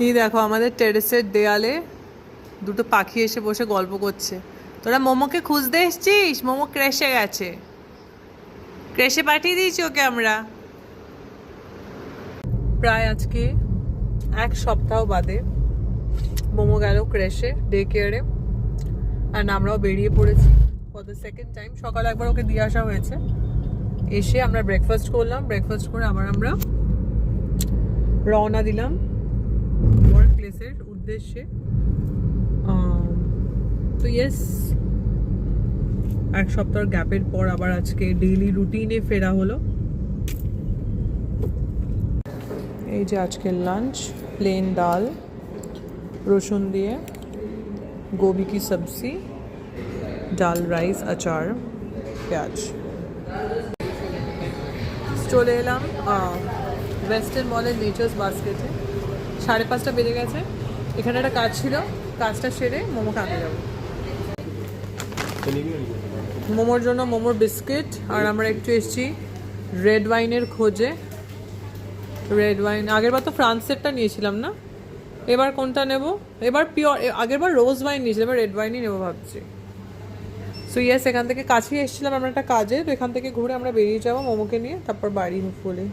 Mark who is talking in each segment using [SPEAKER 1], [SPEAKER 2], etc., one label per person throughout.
[SPEAKER 1] এই দেখো আমাদের টেরেসের দেয়ালে দুটো পাখি এসে বসে গল্প করছে। তোরা মোমোকে খুঁজতে এসছিস? মোমো ক্রেশে গেছে, ক্রেশে পাঠিয়ে দিয়েছি ওকে আমরা। প্রায় আজকে 1 সপ্তাহ বাদে মোমো গেল ক্রেশে, ডে কেয়ারে, আর আমরাও বেরিয়ে পড়েছি ফর দ্য সেকেন্ড টাইম। সকালে একবার ওকে দিয়ে আসা হয়েছে, এসে আমরা ব্রেকফাস্ট করলাম, ব্রেকফাস্ট করে আবার আমরা রওনা দিলাম ওয়ার্ক প্লেসের উদ্দেশ্যে। তো ইয়েস, 1 সপ্তাহ গ্যাপের পর আবার আজকে ডেইলি রুটিনে ফেরা হলো। এই যে আজকের লাঞ্চ, প্লেন ডাল রসুন দিয়ে, গোবি কি সবজি, ডাল রাইস, আচার, পেঁয়াজ। চলে এলাম ওয়েস্টার্ন মলের নেচার্স বাস্কেটে। 5:30 বেজে গেছে। এখানে একটা কাজ ছিল, কাজটা সেরে মোমো খেতে যাবো। মোমোর জন্য মোমোর বিস্কিট, আর আমরা একটু এসেছি রেড ওয়াইনের খোঁজে। রেড ওয়াইন, আগের বার তো ফ্রান্সেরটা নিয়েছিলাম না, এবার কোনটা নেব? এবার পিওর, আগের বার রোজ ওয়াইন নিয়েছিলাম, এবার রেড ওয়াইনই নেবো ভাবছি। সো ইয়েস, এখান থেকে কাছেই এসেছিলাম আমরা একটা কাজে, তো এখান থেকে ঘুরে আমরা বেরিয়ে যাবো মোমোকে নিয়ে, তারপর বাড়ি হোপফুলি।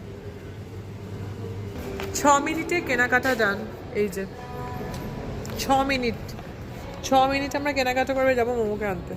[SPEAKER 1] 6 মিনিটে কেনাকাটা যান। এই যে 6 মিনিট আমরা কেনাকাটা করে যাবো মোমোকে আনতে।